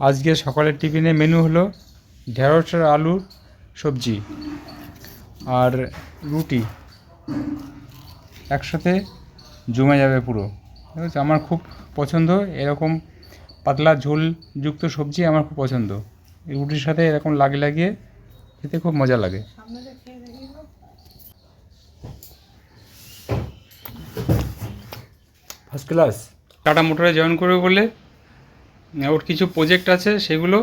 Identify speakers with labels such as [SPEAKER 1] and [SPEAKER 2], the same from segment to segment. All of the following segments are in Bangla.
[SPEAKER 1] আজকে সকালের টিফিনে মেনু হলো ঢেঁড়স আর আলুর সবজি আর রুটি একসাথে জমে যাবে পুরো। ঠিক আছে, আমার খুব পছন্দ এরকম পাতলা ঝোলযুক্ত সবজি, আমার খুব পছন্দ। এই রুটির সাথে এরকম লাগিয়ে খেতে খুব মজা লাগে। First class. টাটা মোটরে জয়েন করবে বলে ওর কিছু প্রজেক্ট আছে, সেগুলো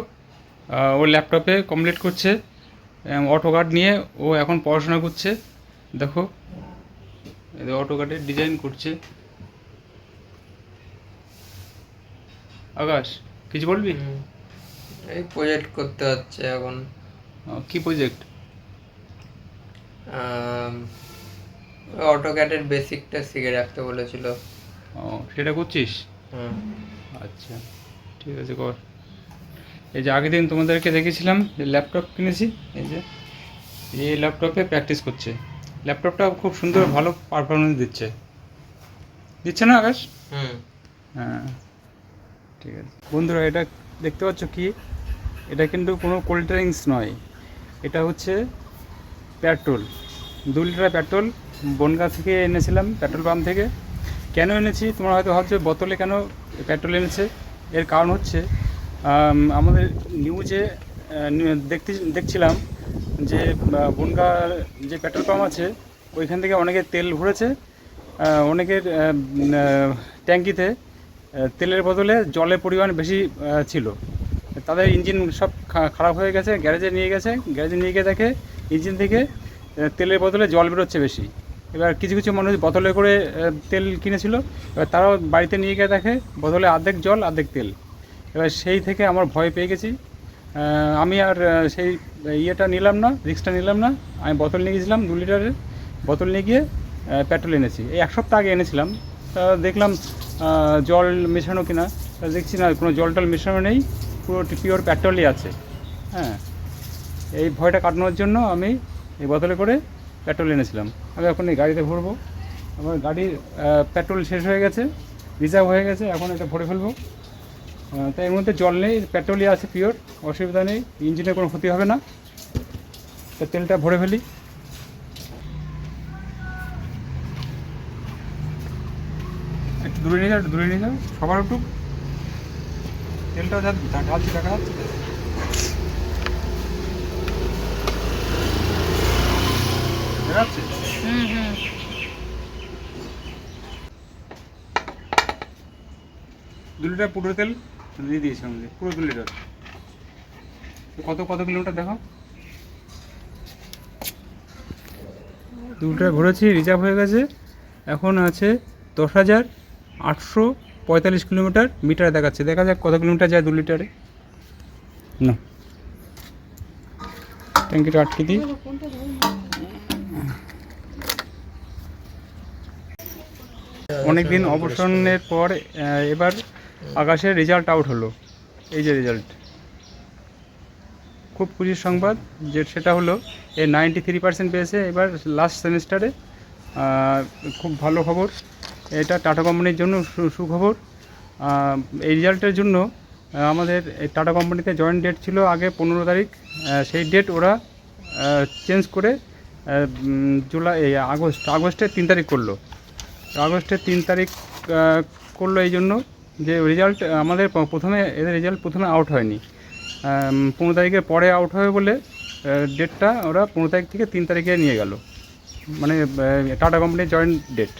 [SPEAKER 1] ওর ল্যাপটপে কমপ্লিট করছে। অটোকাড নিয়ে ও এখন পড়াশোনা করছে। দেখো অটোকাডের ডিজাইন করছে। আকাশ, কিছু বলবি?
[SPEAKER 2] এই প্রজেক্ট করতে হচ্ছে এখন।
[SPEAKER 1] কি প্রজেক্ট?
[SPEAKER 2] অটোক্যাডের বেসিকটা শিখে রাখতে বলেছিল।
[SPEAKER 1] ও, সেটা করছিস? আচ্ছা, ঠিক আছে, কর। এই যে আগের দিন তোমাদেরকে দেখেছিলাম যে ল্যাপটপ কিনেছি, এই ল্যাপটপে প্র্যাকটিস করছে। ল্যাপটপটা খুব সুন্দর, ভালো পারফরমেন্স দিচ্ছে না আকাশ? হ্যাঁ, ঠিক আছে বন্ধুরা, এটা দেখতে পাচ্ছ কি? এটা কিন্তু কোনো কোল্ড ড্রিঙ্কস নয়, এটা হচ্ছে পেট্রোল। 2 লিটার পেট্রোল বনগাঁ থেকে এনেছিলাম, পেট্রোল পাম্প থেকে। কেন এনেছি তোমরা হয়তো ভাবছো বোতলে কেন পেট্রোল এনেছে। এর কারণ হচ্ছে আমাদের নিউজে দেখছিলাম যে বনগাঁ যে পেট্রোল পাম্প আছে ওইখান থেকে অনেকের তেল ভরেছে, অনেকের ট্যাঙ্কিতে তেলের বদলে জলের পরিমাণ বেশি ছিল। তাদের ইঞ্জিন সব খারাপ হয়ে গেছে, গ্যারেজে নিয়ে গিয়ে দেখে ইঞ্জিন থেকে তেলের বদলে জল বেরোচ্ছে বেশি। এবার কিছু কিছু মানুষ বোতলে করে তেল কিনেছিল, এবার তারাও বাড়িতে নিয়ে গিয়ে দেখে বোতলে অর্ধেক জল অর্ধেক তেল। এবার সেই থেকে আমার ভয় পেয়ে গেছি। আমি আর সেই রিস্কটা নিলাম না। আমি বোতল নিয়ে গেছিলাম, 2 লিটারের বোতল নিয়ে গিয়ে পেট্রোল এনেছি। এই 1 সপ্তাহ আগে এনেছিলাম। দেখলাম জল মেশানো কিনা, দেখছি না, কোনো জল টল মেশানো নেই, পুরো পিওর পেট্রোলই আছে। হ্যাঁ, এই ভয়টা কাটানোর জন্য আমি এই বোতলে করে পেট্রোল এনেছিলাম। আমি এখন এই গাড়িতে ভরবো। আমার গাড়ির পেট্রোল শেষ হয়ে গেছে, রিজার্ভ হয়ে গেছে, এখন এটা ভরে ফেলবো। তাই এর মধ্যে জল নেই, পেট্রোলই আছে পিওর, অসুবিধা নেই, ইঞ্জিনের কোনো ক্ষতি হবে না। তা তেলটা ভরে ফেলি। একটু দূরে নিয়ে যাও, সবার একটু তেলটা ঢালছি, দেখা যাচ্ছে। 2 লিটার পুরো তেল দিয়ে দিয়েছি আমাদের, পুরো 2 লিটার। কত কিলোমিটার দেখো, 2 লিটার ভরেছি, রিজার্ভ হয়ে গেছে। এখন আছে 10,845 কিলোমিটার, মিটারে দেখাচ্ছে। দেখা যাক কত কিলোমিটার যায় 2 লিটারে। না, ট্যাঙ্কিটা আটকে দিই। অনেকদিন অবসরের পর এবার আকাশের রেজাল্ট আউট হলো। এই যে রেজাল্ট, খুব খুশির সংবাদ যে সেটা হলো এ 93% পেয়েছে এবার লাস্ট সেমিস্টারে। খুব ভালো খবর, এটা টাটা কোম্পানির জন্য সুখবর। এই রেজাল্টের জন্য আমাদের এই টাটা কোম্পানিতে জয়েন্ট ডেট ছিল আগে 15 তারিখ, সেই ডেট ওরা চেঞ্জ করে আগস্টের 3 তারিখ করলো। আগস্টের 3 তারিখ করলো এই জন্য যে রেজাল্ট আমাদের এদের রেজাল্ট প্রথমে আউট হয়নি, 15 তারিখের পরে আউট হবে বলে ডেটটা ওরা 15 তারিখ থেকে 3 তারিখে নিয়ে গেল, মানে টাটা কোম্পানির জয়েন্ট ডেট।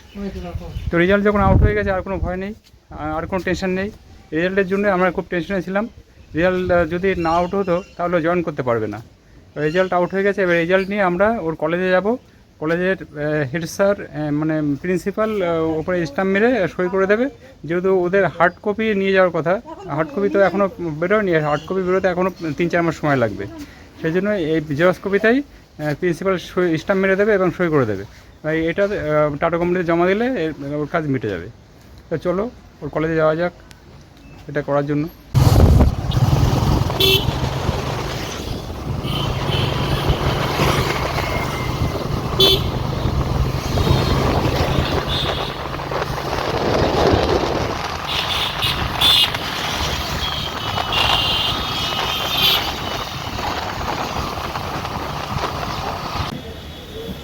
[SPEAKER 1] তো রেজাল্ট যখন আউট হয়ে গেছে আর কোনো ভয় নেই, আর কোনো টেনশন নেই। রেজাল্টের জন্য আমরা খুব টেনশনে ছিলাম, রেজাল্ট যদি না আউট হতো তাহলে জয়েন করতে পারবে না। রেজাল্ট আউট হয়ে গেছে, এবার রেজাল্ট নিয়ে আমরা ওর কলেজে যাব। কলেজের হেড স্যার মানে প্রিন্সিপাল ওপরে স্ট্যাম্প মেরে সই করে দেবে। যেহেতু ওদের হার্ড কপি নিয়ে যাওয়ার কথা, হার্ড কপি তো এখনও বেরোয়নি, হার্ড কপি বেরোতে এখনও 3-4 মাস সময় লাগবে। সেই জন্য এই জেরক্স কপিটাই প্রিন্সিপাল স্ট্যাম্প মেরে দেবে এবং সই করে দেবে। এটা টাটা কোম্পানিতে জমা দিলে ওর কাজ মিটে যাবে। তো চলো ওর কলেজে যাওয়া যাক এটা করার জন্য।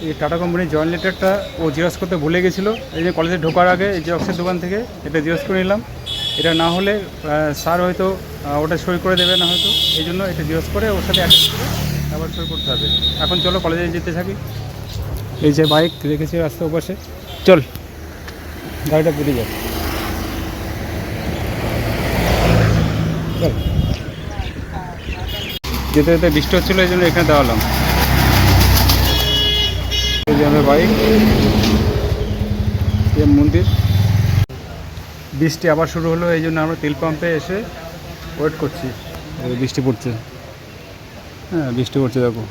[SPEAKER 1] এই টাটা কোম্পানির জয়েন্ট লেটারটা ও জেরক্স করতে ভুলে গেছিলো। এই যে কলেজে ঢোকার আগে এই জেরক্সের দোকান থেকে এটা জেরক্স করে নিলাম। এটা না হলে স্যার হয়তো ওটা সই করে দেবে না হয়তো, এই জন্য এটা জেরক্স করে ওর সাথে অ্যাটাচ করে আবার সই করতে হবে। এখন চলো কলেজে যেতে থাকি। এই যে বাইক রেখেছি রাস্তার ওপাশে, চল গাড়িটা বেরিয়ে যাবে, চল। যেতে যেতে বৃষ্টি হচ্ছিলো এই জন্য এখানে দাঁড়ালাম। এই যে আমার বাইক, এই মন্দির। বৃষ্টি আবার শুরু হলো, এই জন্য আমরা তেল পাম্পে এসে ওয়েট করছি। বৃষ্টি পড়ছে, হ্যাঁ বৃষ্টি পড়ছে দেখো।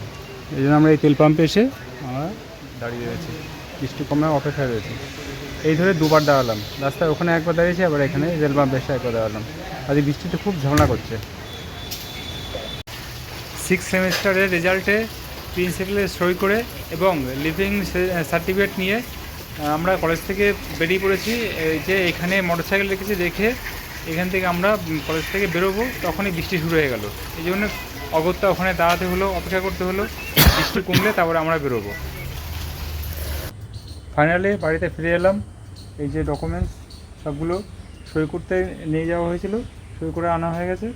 [SPEAKER 1] এই জন্য আমরা এই তেল পাম্পে এসে আমরা দাঁড়িয়ে রয়েছি, বৃষ্টি কমে অপেক্ষায় রয়েছি। এই ধরে দুবার দাঁড়ালাম, রাস্তায় ওখানে একবার দাঁড়িয়েছি, আবার এখানে তেল পাম্পে এসে একবার দাঁড়ালাম। আজ বৃষ্টিতে খুব ঝামেলা করছে। 6th সেমিস্টারের রেজাল্টে প্রিন্সিপালের সই করে এবং লিভিং সার্টিফিকেট নিয়ে আমরা কলেজ থেকে বেরিয়ে পড়েছি। এই যে এখানে মোটরসাইকেল রেখেছি দেখে এখান থেকে আমরা কলেজ থেকে বেরোবো, তখনই বৃষ্টি শুরু হয়ে গেল। এই জন্য অগত্যা ওখানে দাঁড়াতে হলো, অপেক্ষা করতে হলো, বৃষ্টি কমলে তারপরে আমরা বেরোবো। ফাইনালি বাড়িতে ফিরে এলাম। এই যে ডকুমেন্টস সবগুলো সই করতে নিয়ে যাওয়া হয়েছিল, সই করে আনা হয়ে গেছে।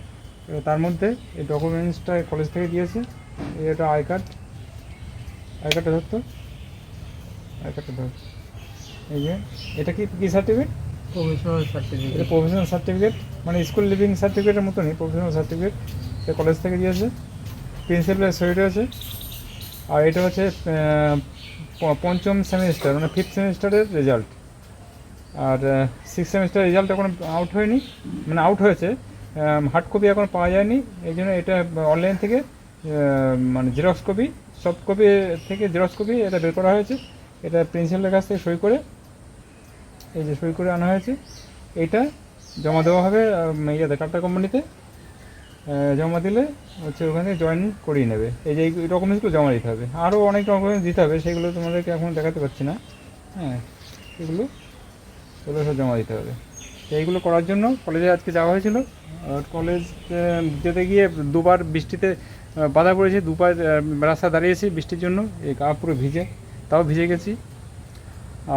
[SPEAKER 1] তার মধ্যে এই ডকুমেন্টসটা কলেজ থেকে দিয়েছে। এটা আই কার্ডটা ধরতো, আই কার্ডটা ধর। এই যে এটা কি কী সার্টিফিকেট?
[SPEAKER 2] Professional certificate.
[SPEAKER 1] এটা প্রফেশনাল সার্টিফিকেট, মানে স্কুল লিভিং সার্টিফিকেটের মতনই প্রফেশনাল সার্টিফিকেট। এটা কলেজ থেকে দিয়েছে, প্রিন্সিপালের সই রয়েছে। আর এটা হচ্ছে 5ম সেমিস্টার মানে 5th সেমিস্টারের রেজাল্ট। আর 6th সেমিস্টার রেজাল্ট এখন আউট হয়নি, মানে আউট হয়েছে, হার্ড কপি এখন পাওয়া যায়নি। এই জন্য এটা অনলাইন থেকে মানে জেরক্স কপি, সফট কপি থেকে জেরক্স কপি এটা বের করা হয়েছে। এটা প্রিন্সিপালের কাছ থেকে সই করে, এই যে সই করে আনা হয়েছে। এইটা জমা দেওয়া হবে ইয়েতে টাটা কোম্পানিতে। জমা দিলে হচ্ছে ওখানে জয়েন করিয়ে নেবে। এই যে এই ডকুমেন্টসগুলো জমা দিতে হবে, আরও অনেক ডকুমেন্টস দিতে হবে, সেগুলো তোমাদেরকে এখন দেখাতে পারছি না। হ্যাঁ এগুলো সব জমা দিতে হবে। তো এইগুলো করার জন্য কলেজে আজকে যাওয়া হয়েছিল। আর কলেজ যেতে গিয়ে দুবার বৃষ্টিতে বাধা পড়েছে, দুবার রাস্তা দাঁড়িয়েছি বৃষ্টির জন্য, এই গা পুরো ভিজে, তাও ভিজে গেছি।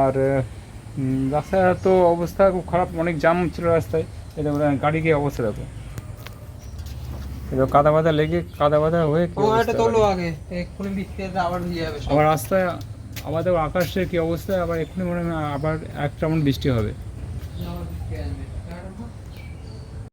[SPEAKER 1] আর রাস্তায় তো অবস্থা খুব খারাপ, অনেক জ্যাম ছিল রাস্তায়। এটা গাড়ি গিয়ে অবস্থা দেখো, এটা কাদা বাদা লেগে কাদা বাদা হয়ে আবার রাস্তায়, আবার দেখো আকাশে কী অবস্থা, আবার এক্ষুনি মনে হয় আবার এক তেমন বৃষ্টি হবে।